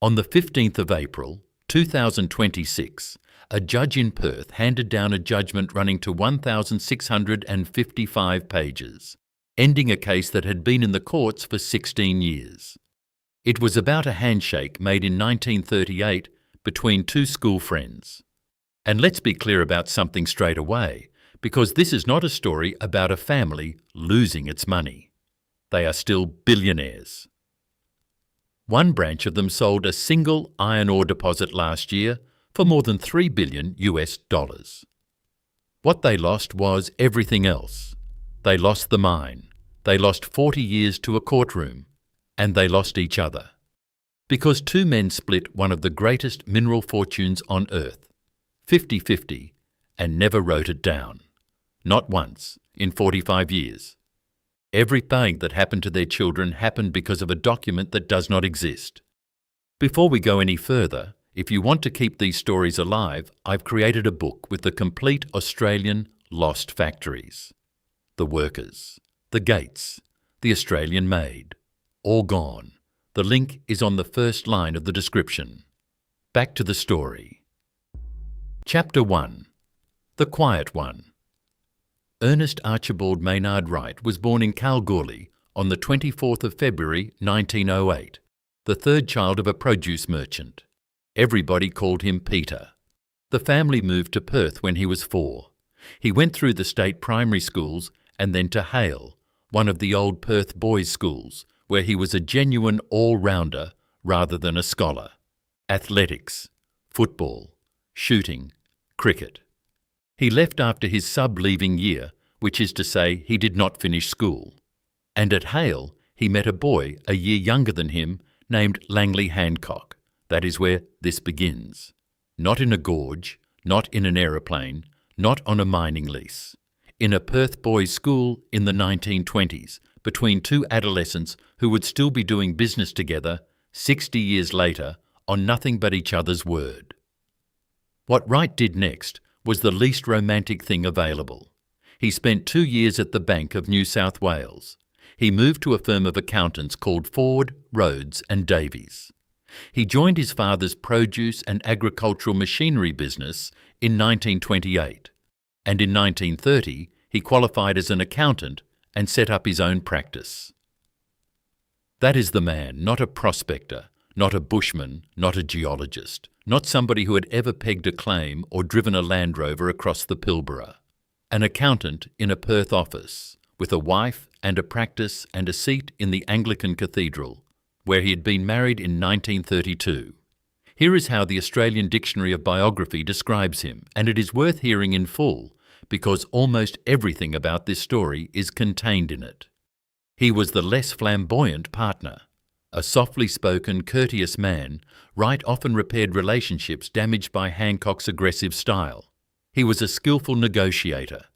On the 15th of April, 2026, a judge in Perth handed down a judgment running to 1,655 pages, ending a case that had been in the courts for 16 years. It was about a handshake made in 1938 between two school friends. And let's be clear about something straight away, because this is not a story about a family losing its money. They are still billionaires. One branch of them sold a single iron ore deposit last year for more than $3 billion. What they lost was everything else. They lost the mine, they lost 40 years to a courtroom, and they lost each other. Because two men split one of the greatest mineral fortunes on earth, 50-50, and never wrote it down. Not once, in 45 years. Everything that happened to their children happened because of a document that does not exist. Before we go any further, if you want to keep these stories alive, I've created a book with the complete Australian lost factories. The workers, the gates, the Australian maid, all gone. The link is on the first line of the description. Back to the story. Chapter 1. The Quiet One. Ernest Archibald Maynard Wright was born in Kalgoorlie on the 24th of February 1908, the third child of a produce merchant. Everybody called him Peter. The family moved to Perth when he was 4. He went through the state primary schools and then to Hale, one of the old Perth boys' schools, where he was a genuine all-rounder rather than a scholar. Athletics, football, shooting, cricket. He left after his sub-leaving year, which is to say he did not finish school. And at Hale, he met a boy a year younger than him named Langley Hancock. That is where this begins. Not in a gorge, not in an aeroplane, not on a mining lease. In a Perth boys' school in the 1920s, between two adolescents who would still be doing business together 60 years later on nothing but each other's word. What Wright did next was the least romantic thing available. He spent 2 years at the Bank of New South Wales. He moved to a firm of accountants called Ford, Rhodes and Davies. He joined his father's produce and agricultural machinery business in 1928, and in 1930 he qualified as an accountant and set up his own practice. That is the man, not a prospector, not a bushman, not a geologist, not somebody who had ever pegged a claim or driven a Land Rover across the Pilbara. An accountant in a Perth office, with a wife and a practice and a seat in the Anglican Cathedral, where he had been married in 1932. Here is how the Australian Dictionary of Biography describes him, and it is worth hearing in full, because almost everything about this story is contained in it. He was the less flamboyant partner. A softly spoken, courteous man, Wright often repaired relationships damaged by Hancock's aggressive style. He was a skillful negotiator.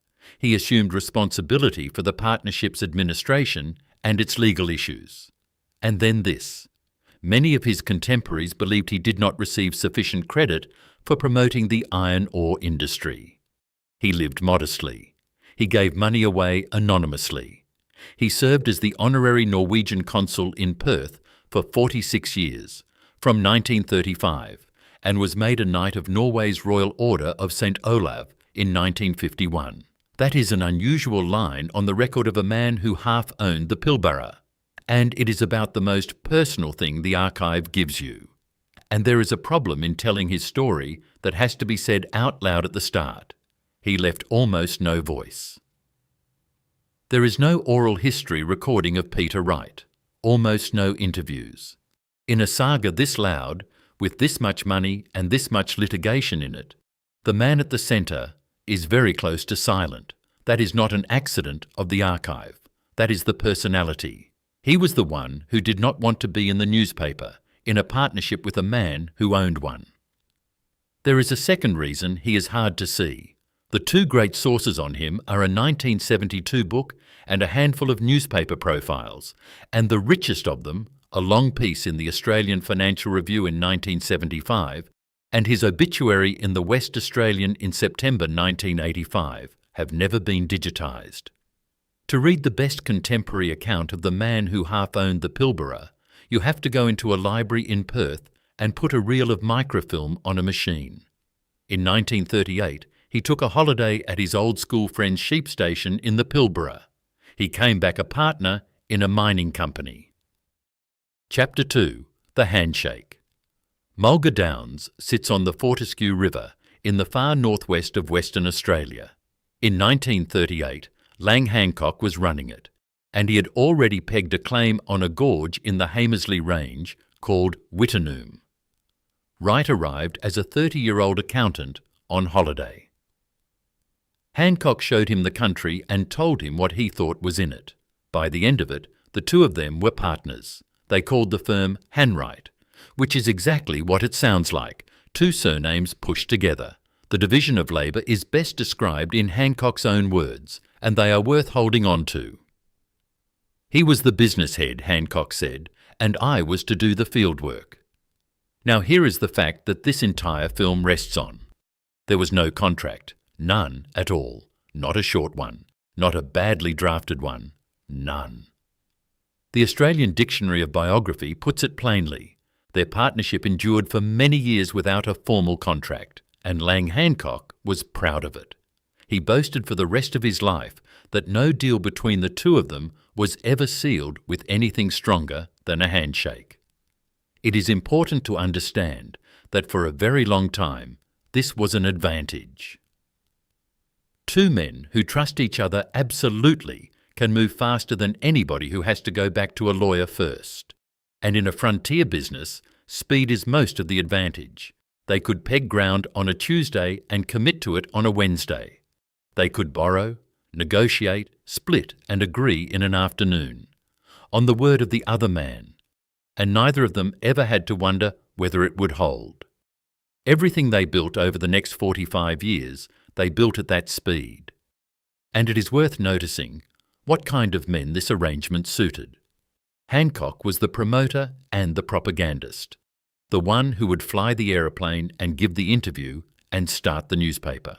He assumed responsibility for the partnership's administration and its legal issues. And then this. Many of his contemporaries believed he did not receive sufficient credit for promoting the iron ore industry. He lived modestly. He gave money away anonymously. He served as the honorary Norwegian consul in Perth for 46 years, from 1935, and was made a Knight of Norway's Royal Order of St. Olav in 1951. That is an unusual line on the record of a man who half owned the Pilbara. And it is about the most personal thing the archive gives you. And there is a problem in telling his story that has to be said out loud at the start. He left almost no voice. There is no oral history recording of Peter Wright, almost no interviews. In a saga this loud, with this much money and this much litigation in it, the man at the centre is very close to silent. That is not an accident of the archive. That is the personality. He was the one who did not want to be in the newspaper, in a partnership with a man who owned one. There is a second reason he is hard to see. The two great sources on him are a 1972 book and a handful of newspaper profiles, and the richest of them, a long piece in the Australian Financial Review in 1975, and his obituary in the West Australian in September 1985, have never been digitised. To read the best contemporary account of the man who half owned the Pilbara, you have to go into a library in Perth and put a reel of microfilm on a machine. In 1938, he took a holiday at his old school friend's sheep station in the Pilbara. He came back a partner in a mining company. Chapter 2. The Handshake. Mulga Downs sits on the Fortescue River in the far northwest of Western Australia. In 1938, Lang Hancock was running it, and he had already pegged a claim on a gorge in the Hamersley Range called Wittenoom. Wright arrived as a 30-year-old accountant on holiday. Hancock showed him the country and told him what he thought was in it. By the end of it, the two of them were partners. They called the firm Hanwright, which is exactly what it sounds like, two surnames pushed together. The division of labour is best described in Hancock's own words, and they are worth holding on to. He was the business head, Hancock said, and I was to do the field work. Now here is the fact that this entire film rests on. There was no contract, none at all, not a short one, not a badly drafted one, none. The Australian Dictionary of Biography puts it plainly. Their partnership endured for many years without a formal contract, and Lang Hancock was proud of it. He boasted for the rest of his life that no deal between the two of them was ever sealed with anything stronger than a handshake. It is important to understand that for a very long time, this was an advantage. Two men who trust each other absolutely can move faster than anybody who has to go back to a lawyer first. And in a frontier business, speed is most of the advantage. They could peg ground on a Tuesday and commit to it on a Wednesday. They could borrow, negotiate, split and agree in an afternoon, on the word of the other man, and neither of them ever had to wonder whether it would hold. Everything they built over the next 45 years, they built at that speed. And it is worth noticing what kind of men this arrangement suited. Hancock was the promoter and the propagandist, the one who would fly the aeroplane and give the interview and start the newspaper.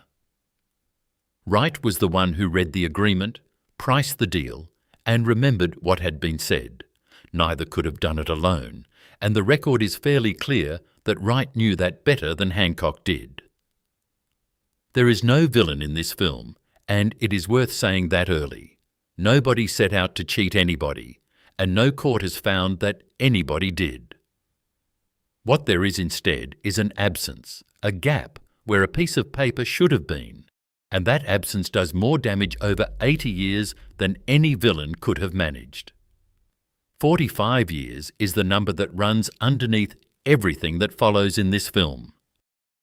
Wright was the one who read the agreement, priced the deal, and remembered what had been said. Neither could have done it alone, and the record is fairly clear that Wright knew that better than Hancock did. There is no villain in this film, and it is worth saying that early. Nobody set out to cheat anybody, and no court has found that anybody did. What there is instead is an absence, a gap where a piece of paper should have been, and that absence does more damage over 80 years than any villain could have managed. 45 years is the number that runs underneath everything that follows in this film.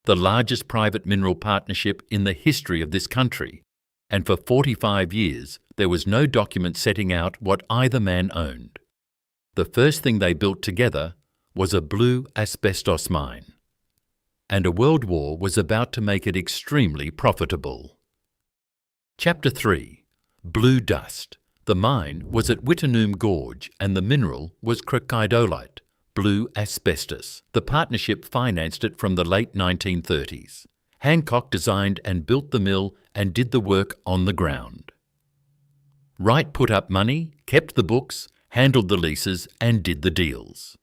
The largest private mineral partnership in the history of this country, and for 45 years there was no document setting out what either man owned. The first thing they built together was a blue asbestos mine, and a world war was about to make it extremely profitable. Chapter 3. Blue Dust. The mine was at Wittenoom Gorge and the mineral was crocodolite, blue asbestos. The partnership financed it from the late 1930s. Hancock designed and built the mill and did the work on the ground. Wright put up money, kept the books, handled the leases and did the deals.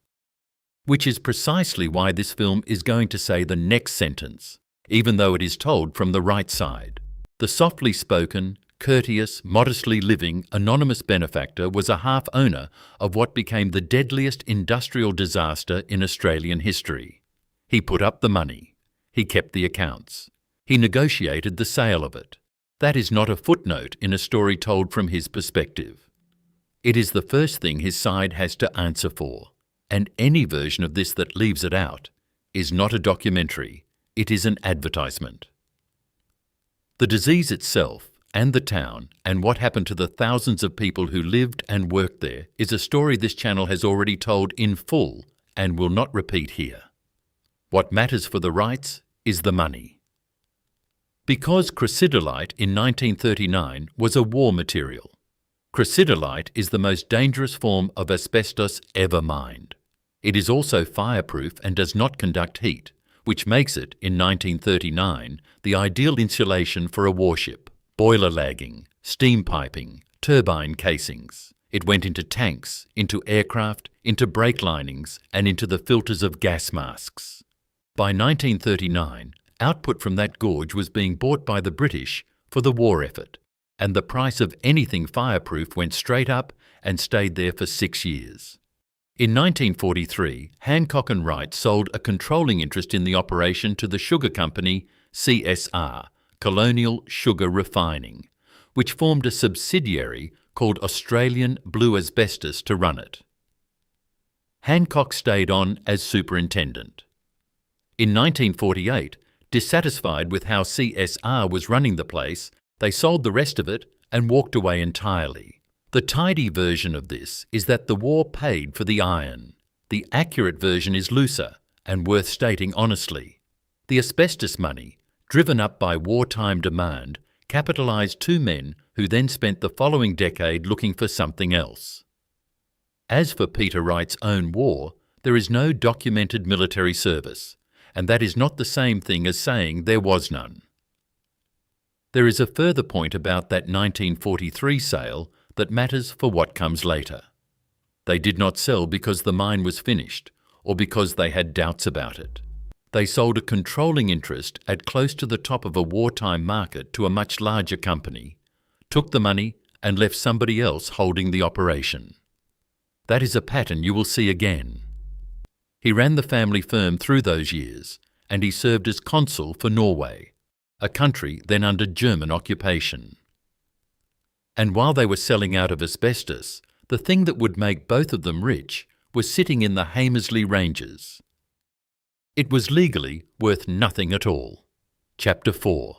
Which is precisely why this film is going to say the next sentence, even though it is told from the right side. The softly spoken, courteous, modestly living, anonymous benefactor was a half-owner of what became the deadliest industrial disaster in Australian history. He put up the money. He kept the accounts. He negotiated the sale of it. That is not a footnote in a story told from his perspective. It is the first thing his side has to answer for, and any version of this that leaves it out is not a documentary, it is an advertisement. The disease itself, and the town, and what happened to the thousands of people who lived and worked there is a story this channel has already told in full and will not repeat here. What matters for the Wrights is the money. Because chrysidolite in 1939 was a war material. Chrysidolite is the most dangerous form of asbestos ever mined. It is also fireproof and does not conduct heat, which makes it, in 1939, the ideal insulation for a warship. Boiler lagging, steam piping, turbine casings. It went into tanks, into aircraft, into brake linings, and into the filters of gas masks. By 1939, output from that gorge was being bought by the British for the war effort, and the price of anything fireproof went straight up and stayed there for 6 years. In 1943, Hancock and Wright sold a controlling interest in the operation to the sugar company CSR, Colonial Sugar Refining, which formed a subsidiary called Australian Blue Asbestos to run it. Hancock stayed on as superintendent. In 1948, dissatisfied with how CSR was running the place, they sold the rest of it and walked away entirely. The tidy version of this is that the war paid for the iron. The accurate version is looser and worth stating honestly. The asbestos money, driven up by wartime demand, capitalised two men who then spent the following decade looking for something else. As for Peter Wright's own war, there is no documented military service, and that is not the same thing as saying there was none. There is a further point about that 1943 sale that matters for what comes later. They did not sell because the mine was finished or because they had doubts about it. They sold a controlling interest at close to the top of a wartime market to a much larger company, took the money and left somebody else holding the operation. That is a pattern you will see again. He ran the family firm through those years, and he served as consul for Norway, a country then under German occupation. And while they were selling out of asbestos, the thing that would make both of them rich was sitting in the Hamersley Ranges. It was legally worth nothing at all. Chapter 4.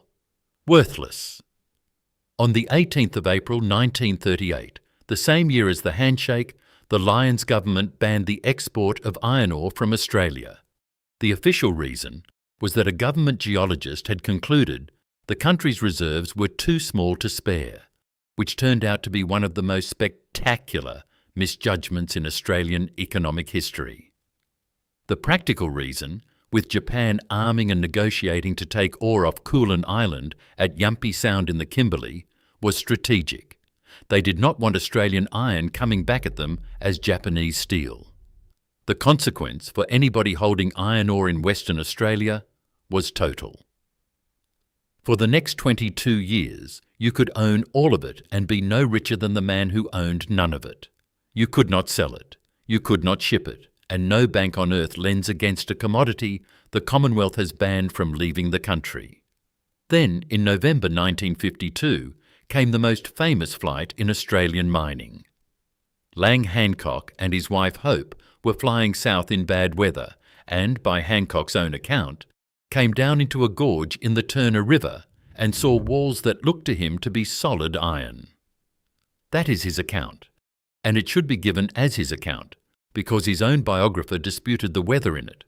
Worthless. On the 18th of April 1938, the same year as the handshake, the Lyons government banned the export of iron ore from Australia. The official reason was that a government geologist had concluded the country's reserves were too small to spare, which turned out to be one of the most spectacular misjudgments in Australian economic history. The practical reason, with Japan arming and negotiating to take ore off Koolan Island at Yumpi Sound in the Kimberley, was strategic. They did not want Australian iron coming back at them as Japanese steel. The consequence for anybody holding iron ore in Western Australia was total. For the next 22 years, you could own all of it and be no richer than the man who owned none of it. You could not sell it, you could not ship it, and no bank on earth lends against a commodity the Commonwealth has banned from leaving the country. Then, in November 1952, came the most famous flight in Australian mining. Lang Hancock and his wife Hope were flying south in bad weather and, by Hancock's own account, came down into a gorge in the Turner River and saw walls that looked to him to be solid iron. That is his account, and it should be given as his account, because his own biographer disputed the weather in it,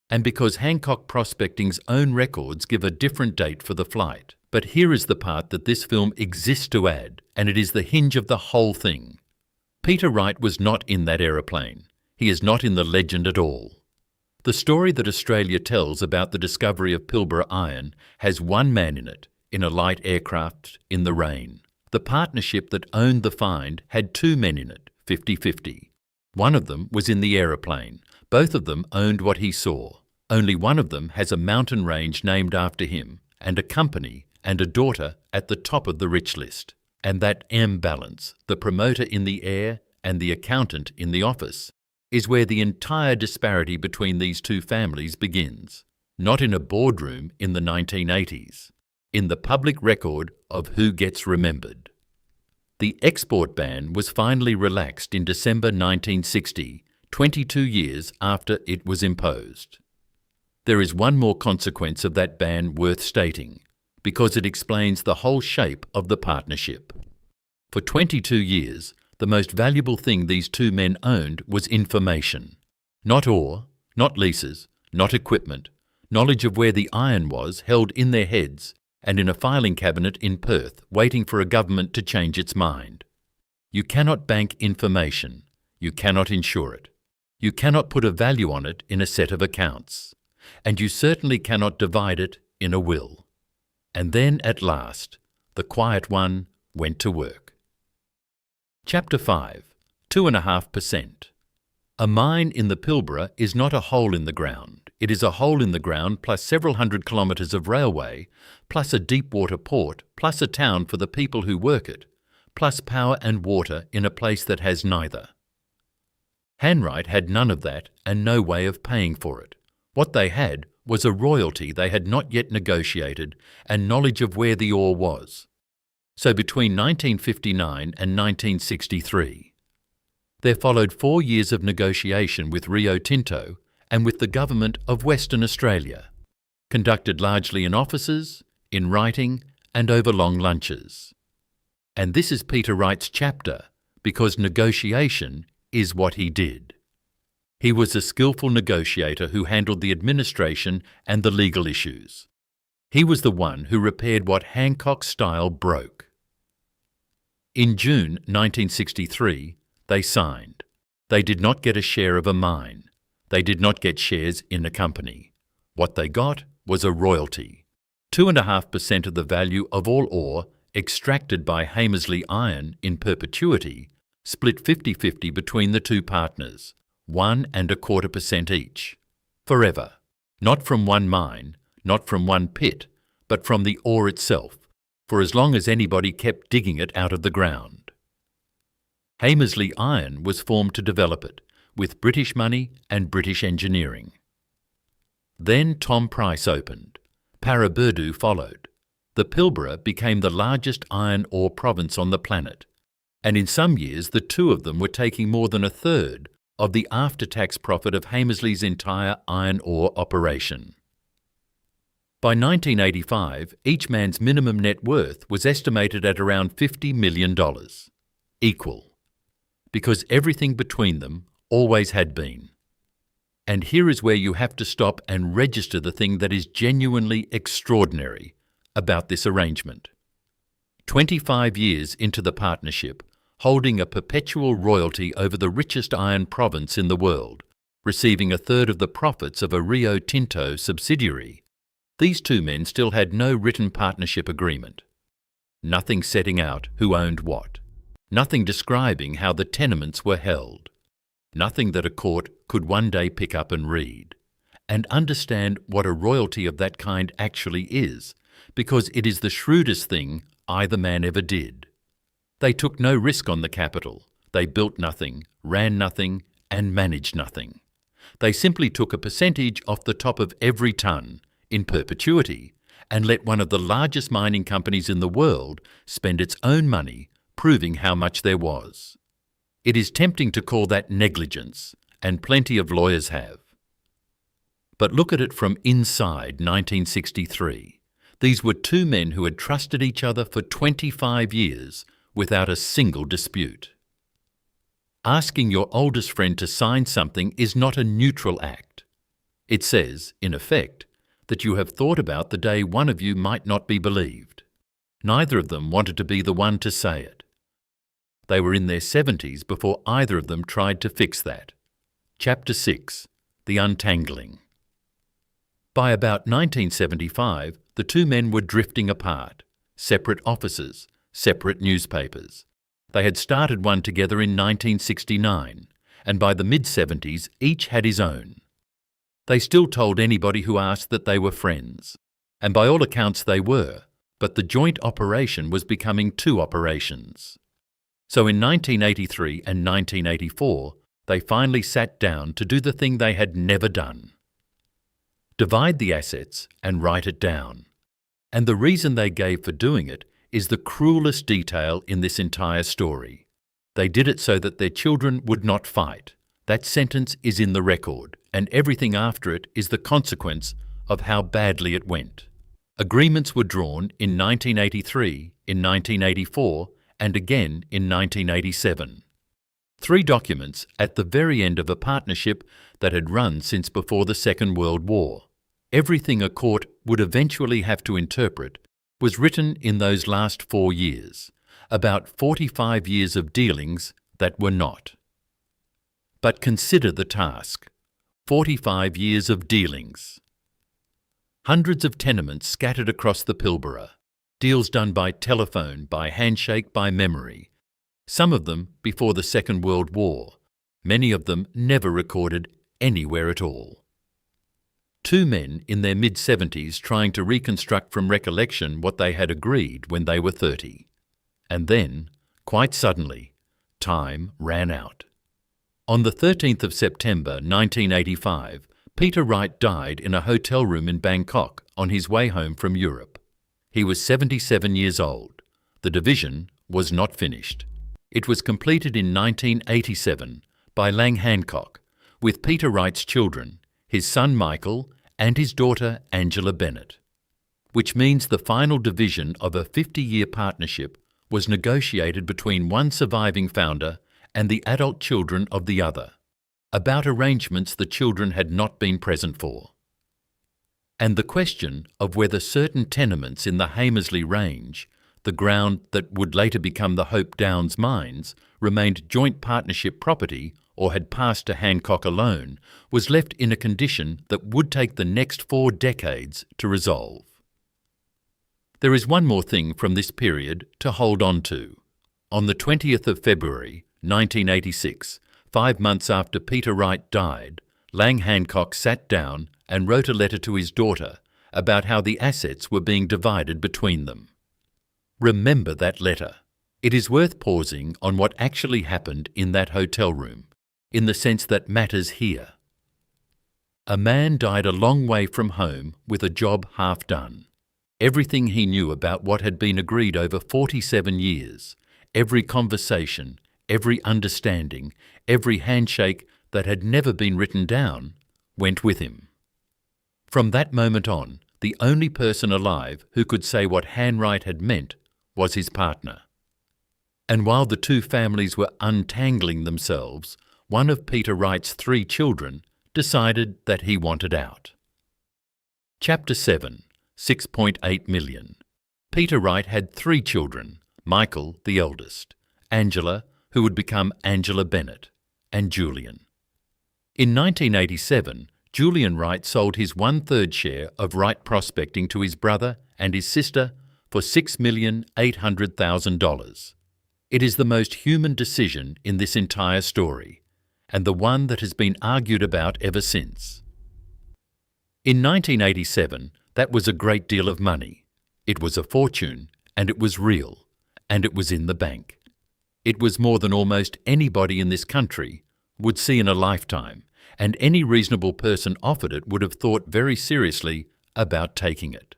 and because Hancock Prospecting's own records give a different date for the flight. But here is the part that this film exists to add, and it is the hinge of the whole thing. Peter Wright was not in that aeroplane. He is not in the legend at all. The story that Australia tells about the discovery of Pilbara iron has one man in it, in a light aircraft, in the rain. The partnership that owned the find had two men in it, 50-50. One of them was in the aeroplane. Both of them owned what he saw. Only one of them has a mountain range named after him, and a company and a daughter at the top of the rich list. And that M-balance, the promoter in the air and the accountant in the office, is where the entire disparity between these two families begins. Not in a boardroom in the 1980s, in the public record of who gets remembered. The export ban was finally relaxed in December 1960, 22 years after it was imposed. There is one more consequence of that ban worth stating, because it explains the whole shape of the partnership. For 22 years, the most valuable thing these two men owned was information. Not ore, not leases, not equipment, knowledge of where the iron was held in their heads and in a filing cabinet in Perth waiting for a government to change its mind. You cannot bank information. You cannot insure it. You cannot put a value on it in a set of accounts. And you certainly cannot divide it in a will. And then, at last, the quiet one went to work. Chapter 5. 2.5%. A mine in the Pilbara is not a hole in the ground. It is a hole in the ground plus several hundred kilometres of railway, plus a deep water port, plus a town for the people who work it, plus power and water in a place that has neither. Hanwright had none of that and no way of paying for it. What they had was a royalty they had not yet negotiated and knowledge of where the ore was. So between 1959 and 1963, there followed 4 years of negotiation with Rio Tinto and with the government of Western Australia, conducted largely in offices, in writing, and over long lunches. And this is Peter Wright's chapter, because negotiation is what he did. He was a skillful negotiator who handled the administration and the legal issues. He was the one who repaired what Hancock style broke. In June 1963, they signed. They did not get a share of a mine. They did not get shares in a company. What they got was a royalty, 2.5% of the value of all ore extracted by Hamersley Iron in perpetuity, split 50-50 between the two partners, 1.25% each, forever, not from one mine, not from one pit, but from the ore itself, for as long as anybody kept digging it out of the ground. Hamersley Iron was formed to develop it, with British money and British engineering. Then Tom Price opened. Paraburdu followed. The Pilbara became the largest iron ore province on the planet, and in some years the two of them were taking more than a third of the after-tax profit of Hamersley's entire iron ore operation. By 1985, each man's minimum net worth was estimated at around $50 million. Equal. Because everything between them always had been. And here is where you have to stop and register the thing that is genuinely extraordinary about this arrangement. 25 years into the partnership, holding a perpetual royalty over the richest iron province in the world, receiving a third of the profits of a Rio Tinto subsidiary, these two men still had no written partnership agreement. Nothing setting out who owned what. Nothing describing how the tenements were held. Nothing that a court could one day pick up and read, and understand what a royalty of that kind actually is, because it is the shrewdest thing either man ever did. They took no risk on the capital. They built nothing, ran nothing, and managed nothing. They simply took a percentage off the top of every ton, in perpetuity, and let one of the largest mining companies in the world spend its own money proving how much there was. It is tempting to call that negligence, and plenty of lawyers have. But look at it from inside 1963. These were two men who had trusted each other for 25 years without a single dispute. Asking your oldest friend to sign something is not a neutral act. It says, in effect, that you have thought about the day one of you might not be believed. Neither of them wanted to be the one to say it. They were in their 70s before either of them tried to fix that. Chapter 6. The Untangling. By about 1975, the two men were drifting apart, separate offices, separate newspapers. They had started one together in 1969, and by the mid-70s each had his own. They still told anybody who asked that they were friends, and by all accounts they were, but the joint operation was becoming two operations. So in 1983 and 1984, they finally sat down to do the thing they had never done. Divide the assets and write it down. And the reason they gave for doing it is the cruelest detail in this entire story. They did it so that their children would not fight. That sentence is in the record, and everything after it is the consequence of how badly it went. Agreements were drawn in 1983, in 1984, and again in 1987. 3 documents at the very end of a partnership that had run since before the Second World War. Everything a court would eventually have to interpret was written in those last 4 years, about 45 years of dealings that were not. But consider the task. 45 years of dealings. Hundreds of tenements scattered across the Pilbara. Deals done by telephone, by handshake, by memory. some of them before the Second World War, many of them never recorded anywhere at all. Two men in their mid-70s trying to reconstruct from recollection what they had agreed when they were 30. And then, quite suddenly, time ran out. On the 13th of September 1985, Peter Wright died in a hotel room in Bangkok on his way home from Europe. He was 77 years old. The division was not finished. It was completed in 1987 by Lang Hancock, with Peter Wright's children, his son Michael and his daughter Angela Bennett, which means the final division of a 50-year partnership was negotiated between one surviving founder and the adult children of the other, about arrangements the children had not been present for. And the question of whether certain tenements in the Hamersley Range, the ground that would later become the Hope Downs mines, remained joint partnership property or had passed to Hancock alone, was left in a condition that would take the next 4 decades to resolve. There is one more thing from this period to hold on to. On the 20th of February, 1986, 5 months after Peter Wright died, Lang Hancock sat down and wrote a letter to his daughter about how the assets were being divided between them. Remember that letter. It is worth pausing on what actually happened in that hotel room, in the sense that matters here. A man died a long way from home with a job half done. Everything he knew about what had been agreed over 47 years, every conversation, every understanding, every handshake that had never been written down, went with him. From that moment on, the only person alive who could say what handwrite had meant was his partner. And while the two families were untangling themselves, one of Peter Wright's 3 children decided that he wanted out. Chapter 7, 6.8 million. Peter Wright had 3 children, Michael, the eldest, Angela, who would become Angela Bennett, and Julian. In 1987, Julian Wright sold his 1/3 share of Wright Prospecting to his brother and his sister for $6,800,000. It is the most human decision in this entire story, and the one that has been argued about ever since. In 1987, that was a great deal of money. It was a fortune, and it was real, and it was in the bank. It was more than almost anybody in this country would see in a lifetime, and any reasonable person offered it would have thought very seriously about taking it.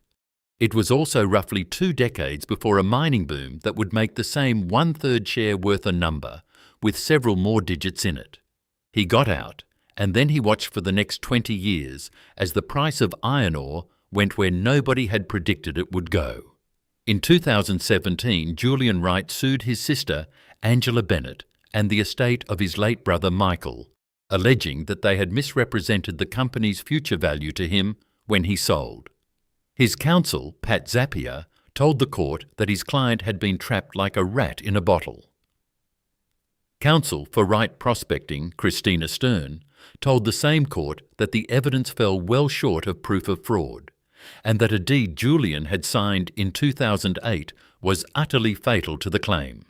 It was also roughly 2 decades before a mining boom that would make the same 1/3 share worth a number, with several more digits in it. He got out, and then he watched for the next 20 years as the price of iron ore went where nobody had predicted it would go. In 2017, Julian Wright sued his sister, Angela Bennett, and the estate of his late brother Michael, alleging that they had misrepresented the company's future value to him when he sold. His counsel, Pat Zappia, told the court that his client had been trapped like a rat in a bottle. Counsel for Wright Prospecting, Christina Stern, told the same court that the evidence fell well short of proof of fraud, and that a deed Julian had signed in 2008 was utterly fatal to the claim.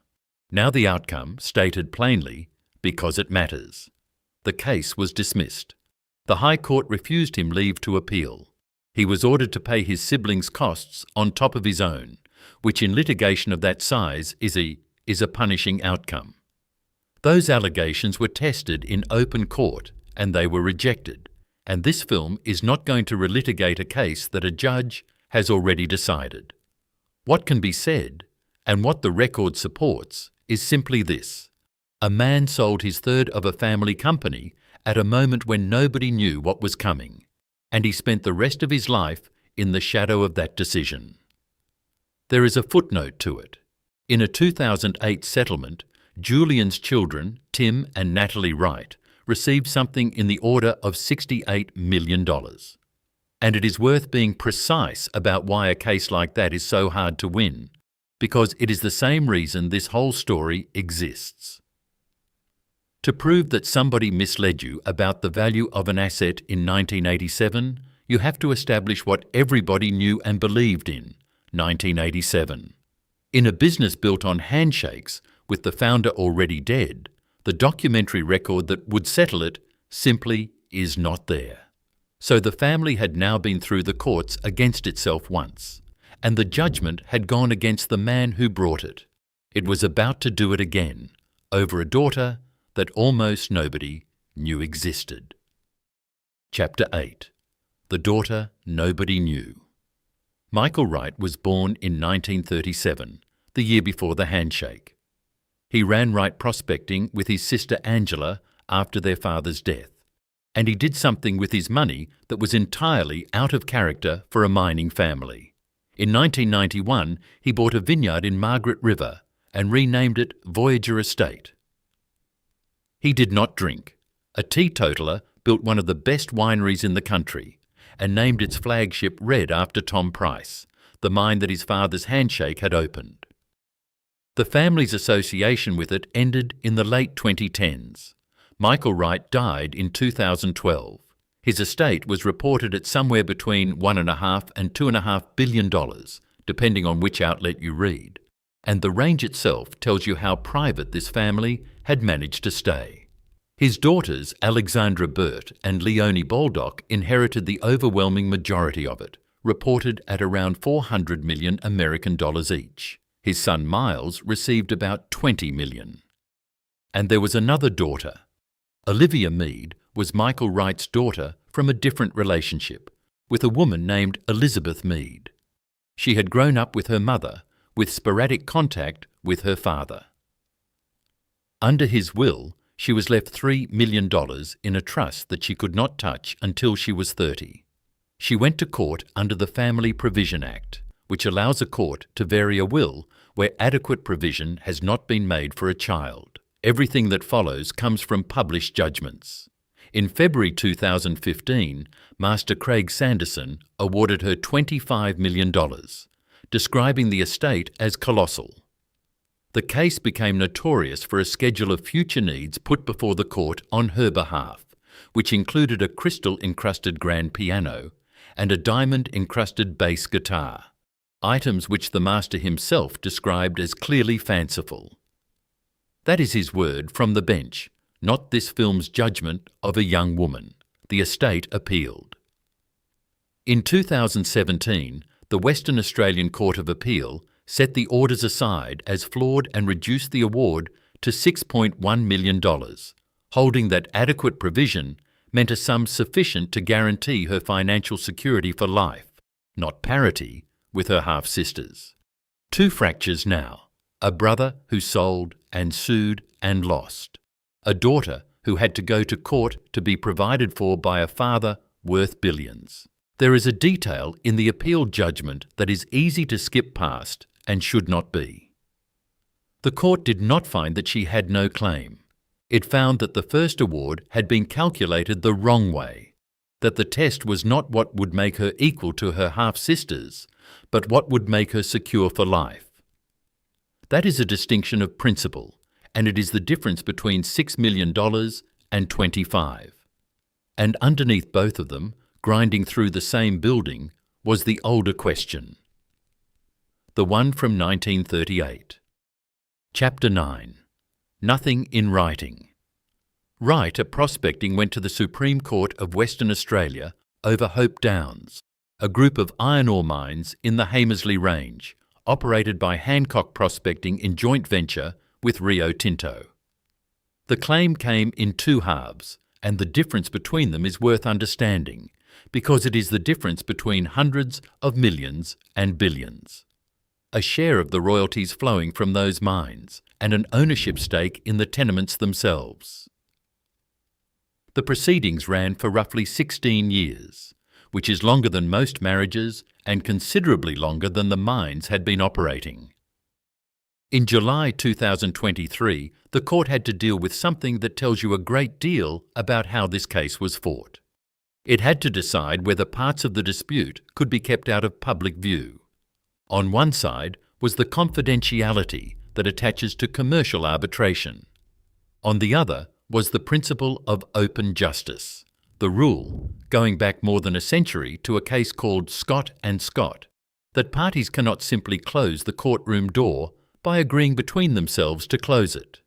Now the outcome, stated plainly, because it matters. The case was dismissed. The High Court refused him leave to appeal. He was ordered to pay his siblings' costs on top of his own, which in litigation of that size is a punishing outcome. Those allegations were tested in open court, and they were rejected, and this film is not going to relitigate a case that a judge has already decided. What can be said, and what the record supports, is simply this. A man sold his third of a family company at a moment when nobody knew what was coming, and he spent the rest of his life in the shadow of that decision. There is a footnote to it. In a 2008 settlement, Julian's children, Tim and Natalie Wright, received something in the order of $68 million. And it is worth being precise about why a case like that is so hard to win, because it is the same reason this whole story exists. To prove that somebody misled you about the value of an asset in 1987, you have to establish what everybody knew and believed in 1987. In a business built on handshakes, with the founder already dead, the documentary record that would settle it simply is not there. So the family had now been through the courts against itself once, and the judgment had gone against the man who brought it. It was about to do it again, over a daughter that almost nobody knew existed. Chapter 8. The Daughter Nobody Knew. Michael Wright was born in 1937, the year before the handshake. He ran Wright Prospecting with his sister Angela after their father's death, and he did something with his money that was entirely out of character for a mining family. In 1991, he bought a vineyard in Margaret River and renamed it Voyager Estate. He did not drink. A teetotaler built one of the best wineries in the country and named its flagship Red after Tom Price, the mine that his father's handshake had opened. The family's association with it ended in the late 2010s. Michael Wright died in 2012. His estate was reported at somewhere between $1.5 and $2.5 billion, depending on which outlet you read, and the range itself tells you how private this family had managed to stay. His daughters, Alexandra Burt and Leonie Baldock, inherited the overwhelming majority of it, reported at around $400 million American dollars each. His son Miles received about $20 million. And there was another daughter. Olivia Mead was Michael Wright's daughter from a different relationship, with a woman named Elizabeth Mead. She had grown up with her mother, with sporadic contact with her father. Under his will, she was left $3 million in a trust that she could not touch until she was 30. She went to court under the Family Provision Act, which allows a court to vary a will where adequate provision has not been made for a child. Everything that follows comes from published judgments. In February 2015, Master Craig Sanderson awarded her $25 million, describing the estate as colossal. The case became notorious for a schedule of future needs put before the court on her behalf, which included a crystal-encrusted grand piano and a diamond-encrusted bass guitar, items which the master himself described as clearly fanciful. That is his word from the bench, not this film's judgment of a young woman. The estate appealed. In 2017, the Western Australian Court of Appeal set the orders aside as flawed and reduced the award to $6.1 million, holding that adequate provision meant a sum sufficient to guarantee her financial security for life, not parity, with her half-sisters. Two fractures now: a brother who sold and sued and lost, a daughter who had to go to court to be provided for by a father worth billions. There is a detail in the appeal judgment that is easy to skip past and should not be. The court did not find that she had no claim. It found that the first award had been calculated the wrong way, that the test was not what would make her equal to her half-sisters, but what would make her secure for life. That is a distinction of principle, and it is the difference between $6 million and 25. And underneath both of them, grinding through the same building, was the older question. The one from 1938. Chapter 9. Nothing in Writing. Wright, at Prospecting, went to the Supreme Court of Western Australia over Hope Downs, a group of iron ore mines in the Hamersley Range, operated by Hancock Prospecting in joint venture with Rio Tinto. The claim came in two halves, and the difference between them is worth understanding, because it is the difference between hundreds of millions and billions. A share of the royalties flowing from those mines, and an ownership stake in the tenements themselves. The proceedings ran for roughly 16 years, which is longer than most marriages and considerably longer than the mines had been operating. In July 2023, the court had to deal with something that tells you a great deal about how this case was fought. It had to decide whether parts of the dispute could be kept out of public view. On one side was the confidentiality that attaches to commercial arbitration. On the other was the principle of open justice, the rule, going back more than a century to a case called Scott and Scott, that parties cannot simply close the courtroom door by agreeing between themselves to close it.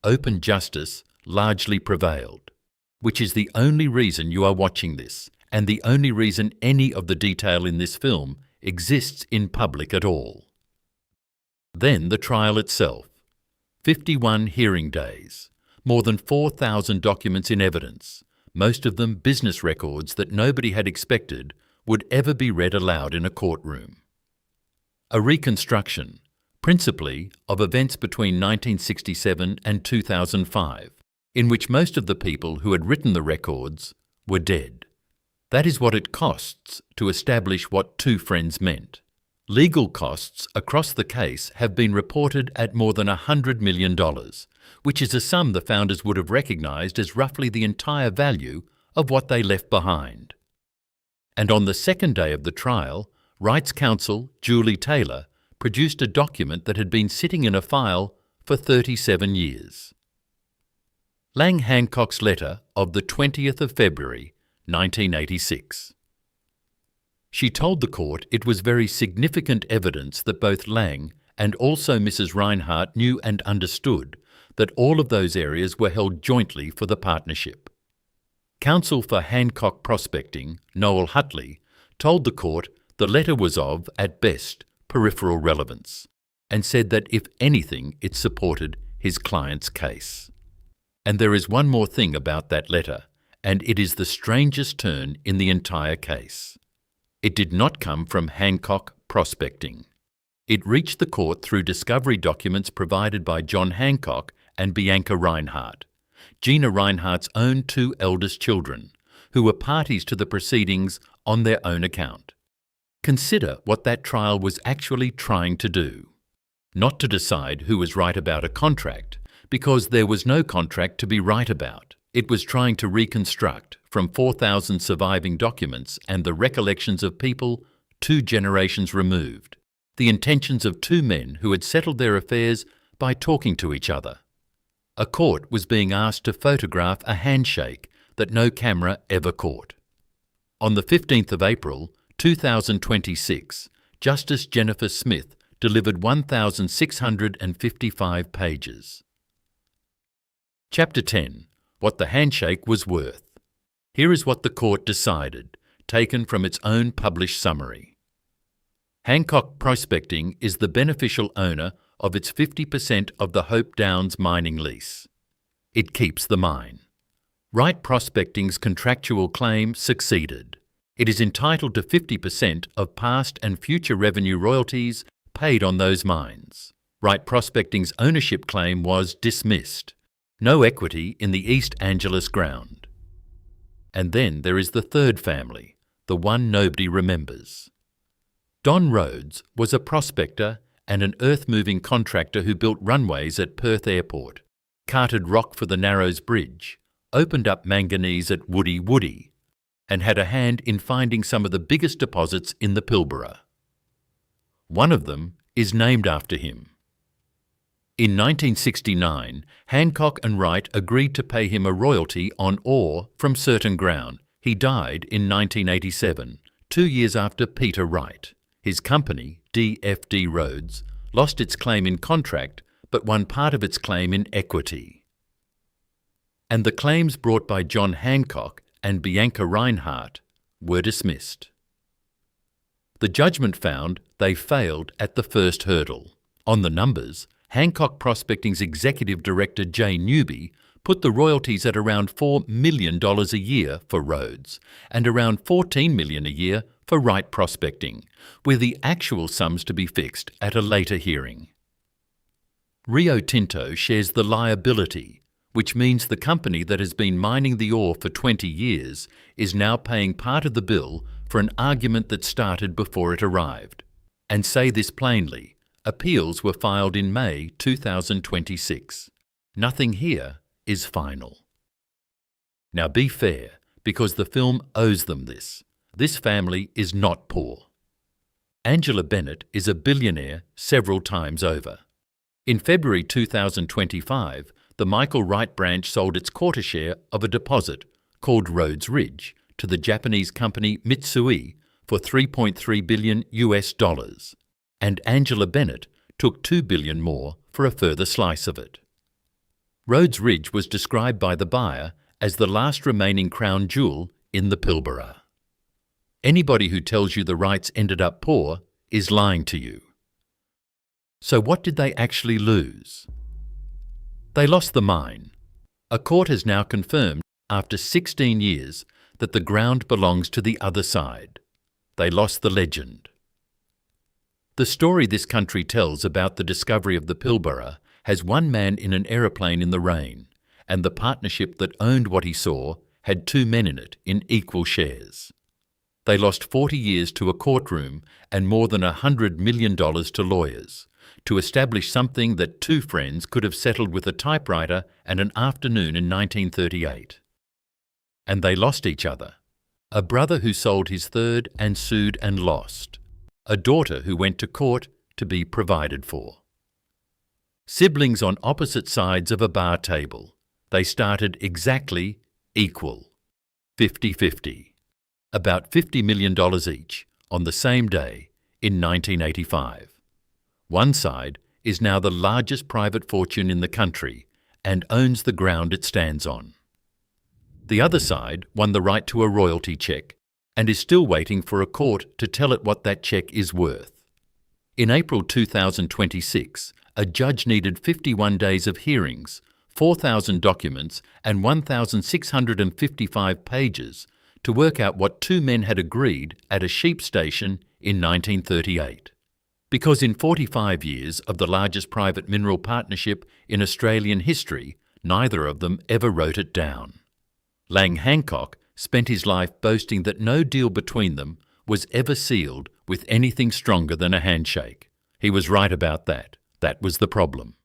Open justice largely prevailed, which is the only reason you are watching this, and the only reason any of the detail in this film exists in public at all. Then the trial itself. 51 hearing days, more than 4,000 documents in evidence, most of them business records that nobody had expected would ever be read aloud in a courtroom. A reconstruction, principally of events between 1967 and 2005, in which most of the people who had written the records were dead. That is what it costs to establish what two friends meant. Legal costs across the case have been reported at more than $100 million, which is a sum the founders would have recognised as roughly the entire value of what they left behind. And on the second day of the trial, Wright's counsel, Julie Taylor, produced a document that had been sitting in a file for 37 years. Lang Hancock's letter of the 20th of February, 1986. She told the court it was very significant evidence that both Lang and also Mrs. Reinhardt knew and understood that all of those areas were held jointly for the partnership. Counsel for Hancock Prospecting, Noel Hutley, told the court the letter was of, at best, peripheral relevance, and said that if anything it supported his client's case. And there is one more thing about that letter, and it is the strangest turn in the entire case. It did not come from Hancock Prospecting. It reached the court through discovery documents provided by John Hancock and Bianca Reinhardt, Gina Reinhardt's own two eldest children, who were parties to the proceedings on their own account. Consider what that trial was actually trying to do. Not to decide who was right about a contract, because there was no contract to be right about. It was trying to reconstruct, from 4,000 surviving documents and the recollections of people 2 generations removed, the intentions of 2 men who had settled their affairs by talking to each other. A court was being asked to photograph a handshake that no camera ever caught. On the 15th of April, 2026, Justice Jennifer Smith delivered 1,655 pages. Chapter 10. What the handshake was worth. Here is what the court decided, taken from its own published summary. Hancock Prospecting is the beneficial owner of its 50% of the Hope Downs mining lease. It keeps the mine. Wright Prospecting's contractual claim succeeded. It is entitled to 50% of past and future revenue royalties paid on those mines. Wright Prospecting's ownership claim was dismissed. No equity in the East Angeles ground. And then there is the third family, the one nobody remembers. Don Rhodes was a prospector and an earth-moving contractor who built runways at Perth Airport, carted rock for the Narrows Bridge, opened up manganese at Woody Woody, and had a hand in finding some of the biggest deposits in the Pilbara. One of them is named after him. In 1969, Hancock and Wright agreed to pay him a royalty on ore from certain ground. He died in 1987, 2 years after Peter Wright. His company, DFD Roads, lost its claim in contract but won part of its claim in equity. And the claims brought by John Hancock and Bianca Reinhardt were dismissed. The judgment found they failed at the first hurdle. On the numbers, Hancock Prospecting's executive director Jay Newby put the royalties at around $4 million a year for Rhodes and around $14 million a year for Wright Prospecting, with the actual sums to be fixed at a later hearing. Rio Tinto shares the liability, which means the company that has been mining the ore for 20 years is now paying part of the bill for an argument that started before it arrived. And say this plainly, appeals were filed in May 2026. Nothing here is final. Now be fair, because the film owes them this. This family is not poor. Angela Bennett is a billionaire several times over. In February 2025, the Michael Wright branch sold its quarter share of a deposit called Rhodes Ridge to the Japanese company Mitsui for $3.3 billion US. And Angela Bennett took $2 billion more for a further slice of it. Rhodes Ridge was described by the buyer as the last remaining crown jewel in the Pilbara. Anybody who tells you the Wrights ended up poor is lying to you. So what did they actually lose? They lost the mine. A court has now confirmed, after 16 years, that the ground belongs to the other side. They lost the legend. The story this country tells about the discovery of the Pilbara has one man in an aeroplane in the rain, and the partnership that owned what he saw had two men in it in equal shares. They lost 40 years to a courtroom and more than $100 million to lawyers to establish something that two friends could have settled with a typewriter and an afternoon in 1938. And they lost each other. A brother who sold his third and sued and lost. A daughter who went to court to be provided for. Siblings on opposite sides of a bar table. They started exactly equal. 50-50. About $50 million each on the same day in 1985. One side is now the largest private fortune in the country and owns the ground it stands on. The other side won the right to a royalty check and is still waiting for a court to tell it what that check is worth. In April 2026, a judge needed 51 days of hearings, 4,000 documents and 1,655 pages to work out what two men had agreed at a sheep station in 1938. Because in 45 years of the largest private mineral partnership in Australian history, neither of them ever wrote it down. Lang Hancock spent his life boasting that no deal between them was ever sealed with anything stronger than a handshake. He was right about that. That was the problem.